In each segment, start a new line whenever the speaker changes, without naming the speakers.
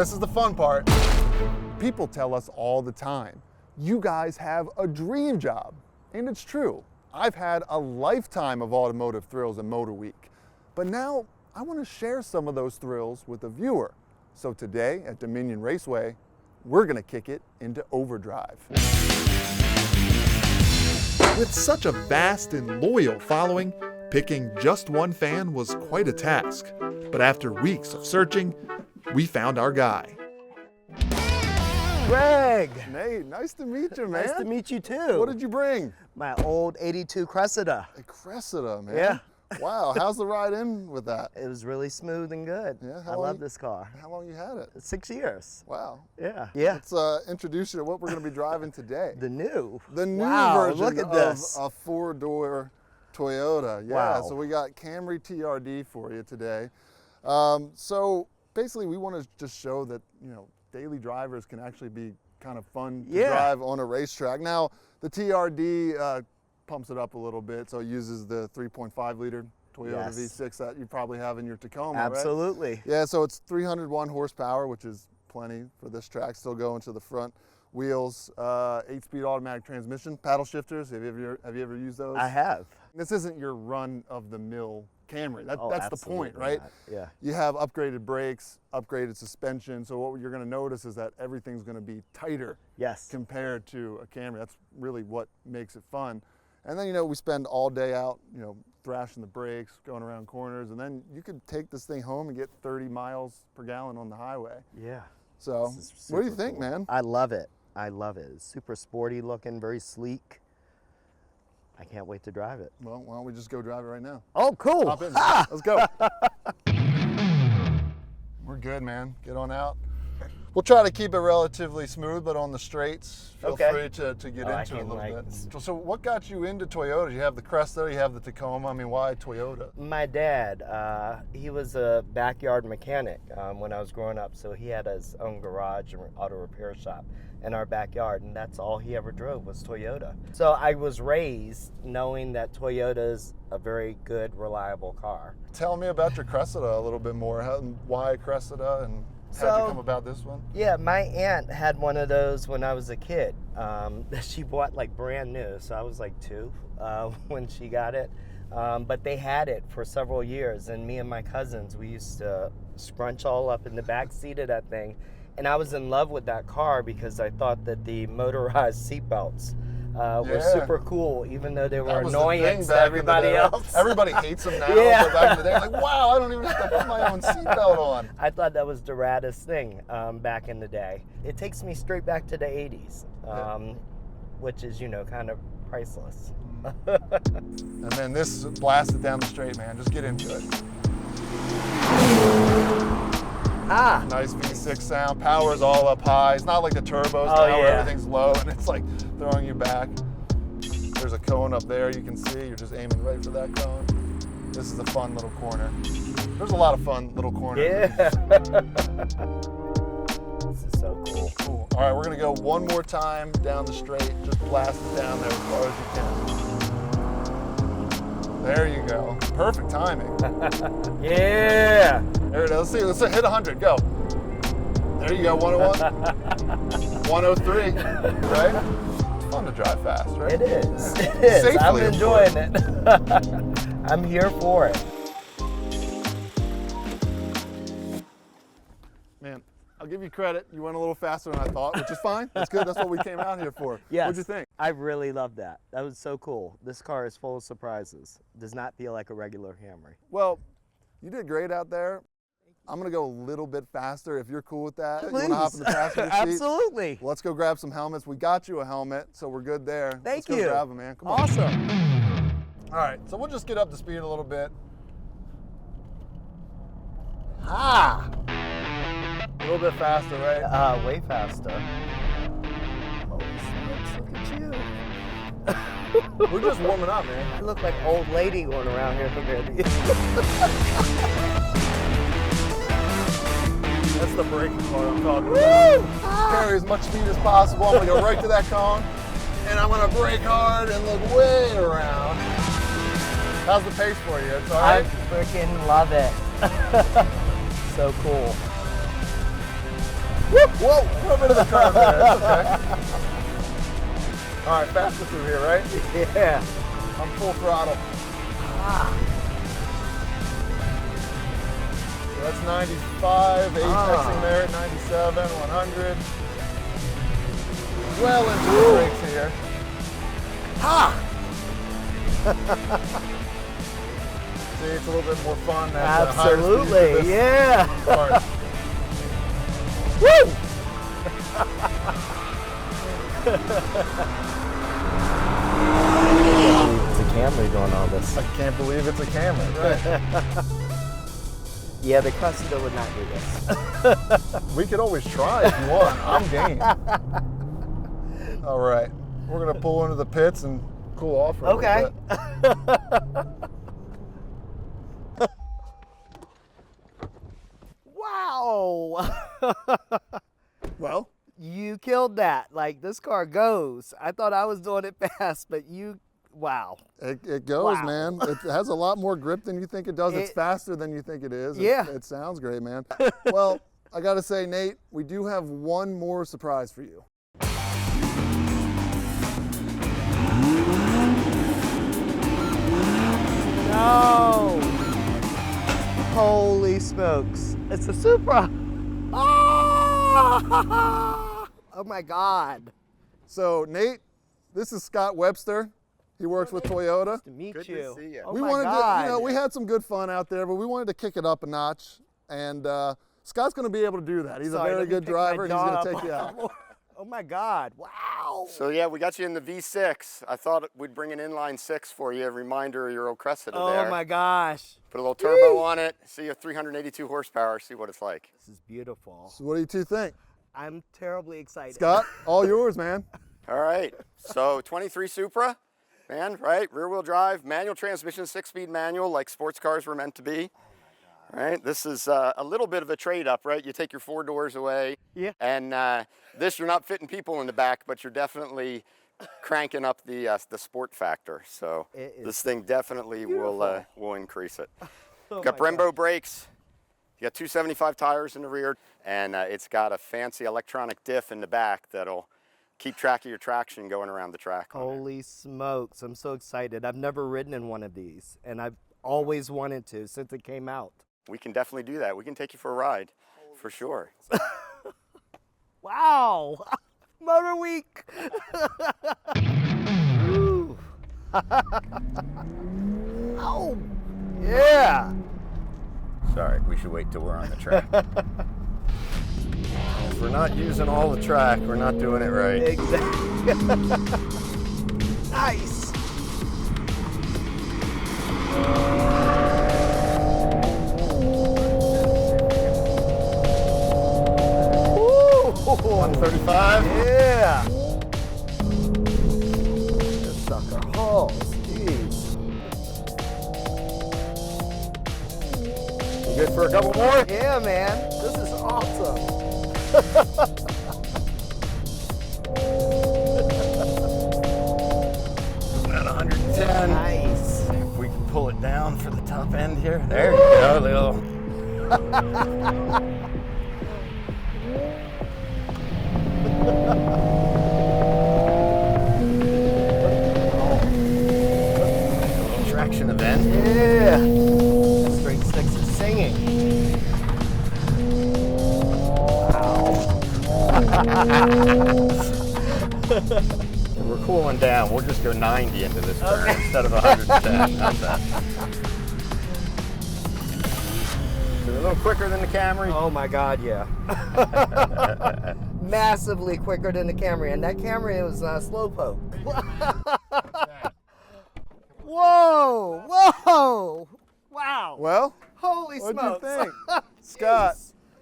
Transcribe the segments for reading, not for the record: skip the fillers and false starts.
this is the fun part. People tell us all the time, you guys have a dream job. And it's true. I've had a lifetime of automotive thrills in MotorWeek. But now I want to share some of those thrills with a viewer. So today at Dominion Raceway, we're going to kick it into Overdrive. With such a vast and loyal following, picking just one fan was quite a task. But after weeks of searching, we found our guy.
Greg!
Nate, nice to meet you, man.
Nice to meet you too.
What did you bring?
My old 82 Cressida.
A Cressida, man.
Yeah.
Wow, how's the ride in with that?
It was really smooth and good.
Yeah,
I love this car.
How long you had it?
6 years.
Wow.
Yeah.
Let's introduce you to what we're going to be driving today.
The new
Wow, version
look at this.
of a four-door Toyota. Yeah,
Wow.
so we got Camry TRD for you today. So basically we want to just show that, daily drivers can actually be kind of fun to drive on a racetrack. Now, the TRD pumps it up a little bit, so it uses the 3.5 liter Toyota V6 that you probably have in your Tacoma,
Absolutely.
Right? Yeah, so it's 301 horsepower, which is plenty for this track, still going to the front wheels, 8-speed automatic transmission, paddle shifters. Have you ever used those?
I have.
This isn't your run-of-the-mill Camry. That's the point, right?
Not. Yeah.
You have upgraded brakes, upgraded suspension, so what you're going to notice is that everything's going to be tighter compared to a Camry. That's really what makes it fun. And then, we spend all day out, thrashing the brakes, going around corners, and then you could take this thing home and get 30 miles per gallon on the highway.
Yeah.
So, what do you think, man?
I love it. I love it. It's super sporty looking, very sleek. I can't wait to drive it.
Well, why don't we just go drive it right now?
Oh, cool.
Hop in. Let's go. We're good, man. Get on out. We'll try to keep it relatively smooth, but on the straights, feel free to get into it a little bit. So what got you into Toyota? You have the Cresta, you have the Tacoma. I mean, why Toyota?
My dad, he was a backyard mechanic when I was growing up, so he had his own garage and auto repair shop in our backyard, and that's all he ever drove was Toyota. So I was raised knowing that Toyota is a very good, reliable car.
Tell me about your Cressida a little bit more. Why Cressida, and how'd you come about this one?
Yeah, my aunt had one of those when I was a kid. She bought like brand new, so I was like 2 when she got it. But they had it for several years, and me and my cousins, we used to scrunch all up in the back seat of that thing. And I was in love with that car because I thought that the motorized seatbelts were super cool, even though they were annoying to everybody else.
Everybody hates them now, but back in the day, like, wow, I don't even have to put my own seatbelt on.
I thought that was the raddest thing back in the day. It takes me straight back to the 80s, which is, kind of priceless.
And then this blasted down the straight, man. Just get into it. Nice V6 sound. Power's all up high. It's not like the turbos now where everything's low and it's like throwing you back. There's a cone up there you can see. You're just aiming right for that cone. This is a fun little corner. There's a lot of fun little corners.
Yeah. This is so cool.
Cool. All right, we're going to go one more time down the straight. Just blast it down there as far as you can. There you go. Perfect timing.
Yeah.
There it is. Let's see. Let's hit 100. Go. There you go. 101. 103. Right? It's fun to drive fast, right?
It is. It is.
Safely,
I'm enjoying it. I'm here for it.
Man, I'll give you credit. You went a little faster than I thought, which is fine. That's good. That's what we came out here for.
Yes.
What'd you think?
I really love that. That was so cool. This car is full of surprises. Does not feel like a regular Camry.
Well, you did great out there. I'm going to go a little bit faster if you're cool with that.
Please.
You want to hop in the passenger seat?
Absolutely.
Well, let's go grab some helmets. We got you a helmet, so we're good there.
Thank
you.
Let's go
grab them, man. Come on.
Awesome.
All right, so we'll just get up to speed a little bit.
A
little bit faster, right?
Way faster. Holy smokes, look at you.
We're just warming up, man.
I look like an old lady going around here compared to you.
That's the braking part I'm talking about. Carry as much speed as possible. I'm gonna go right to that cone, and I'm gonna brake hard and look way around. How's the pace for you? It's all right?
I freaking love it. So cool.
Whoa, a little bit of the curve there. It's okay. All right, faster through here, right?
Yeah.
I'm full throttle. So that's 95, apexing there at 97, 100. Well into the brakes here. See, it's a little bit more fun. That
Absolutely, yeah.
Woo!
It's a Camry doing all this.
I can't believe it's a Camry, right?
Yeah, the customer would not do this.
We could always try if you want. I'm game. All right, we're gonna pull into the pits and cool off for a little bit.
Wow.
Well,
You killed that. Like, this car goes. I thought I was doing it fast, but wow.
it goes,
Wow.
man. It has a lot more grip than you think it does. It's faster than you think it is.
Yeah.
It sounds great, man. Well, I gotta say, Nate, we do have one more surprise for you.
No. Holy smokes. It's a Supra. Oh my God.
So, Nate, this is Scott Webster. He works with Toyota.
Nice to meet you.
see ya.
Oh
We
my
wanted
God.
to, we had some good fun out there, but we wanted to kick it up a notch. And Scott's going to be able to do that. He's
Sorry,
a very
let me
good
pick my
driver, and he's
jaw
going to
up.
take you out.
Oh my God. Wow.
So yeah, we got you in the V6. I thought we'd bring an inline 6 for you, a reminder of your old Cressida there.
Oh my gosh.
Put a little turbo on it, see a 382 horsepower, see what it's like.
This is beautiful.
So what do you two think?
I'm terribly excited.
Scott, all yours, man.
All right, so 23 Supra, man, right? Rear wheel drive, manual transmission, 6-speed manual like sports cars were meant to be. Right, this is a little bit of a trade-up, right? You take your 4 doors away,
Yeah.
and this you're not fitting people in the back, but you're definitely cranking up the sport factor. So
It is
this thing definitely
beautiful.
will increase it.
Oh
Got
my
Brembo brakes. You got 275 tires in the rear, and it's got a fancy electronic diff in the back that'll keep track of your traction going around the track. on there.
Holy smokes. I'm so excited. I've never ridden in one of these, and I've always wanted to since it came out.
We can definitely do that. We can take you for a ride, for sure.
Wow. MotorWeek. Ooh. Oh, yeah.
Sorry, we should wait till we're on the track. If we're not using all the track, we're not doing it right.
Exactly. Nice. Woo.
135.
Yeah. This sucker hauls. Jeez.
You good for a couple more?
Yeah, man. This is awesome.
About 110.
Nice.
If we can pull it down for the top end here. There you go, little. Little traction event.
Yeah. Straight sticks is singing.
And we're cooling down. We'll just go 90 into this turn instead of 110. How's that? So a little quicker than the Camry.
Oh my God, yeah. Massively quicker than the Camry, and that Camry was slowpoke. Whoa, whoa, wow.
Well,
Holy
what'd
smokes.
you think? Scott,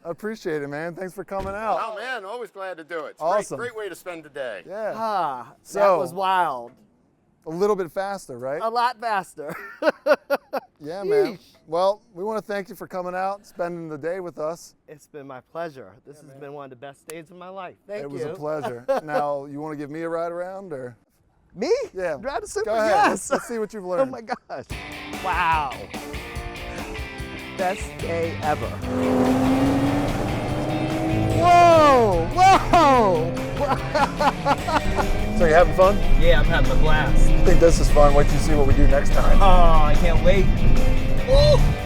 I appreciate it, man. Thanks for coming out.
Oh man, always glad to do it. It's
Awesome.
Great way to spend the day.
Yeah,
Ah, that
So-
was wild.
a little bit faster, right?
A lot faster.
Yeah, man.
Sheesh.
Well, we want to thank you for coming out, spending the day with us.
It's been my pleasure. This has been one of the best days of my life. Thank you.
It was a pleasure. Now, you want to give me a ride around, or?
Me?
Yeah.
Drive the Supra,
Go ahead.
yes.
Let's see what you've
Oh
learned.
my gosh. Wow. Best day ever.
Whoa! Whoa! So you having fun?
Yeah, I'm having a blast.
I think this is fun. Wait till you see what we do next time.
Oh, I can't wait. Ooh.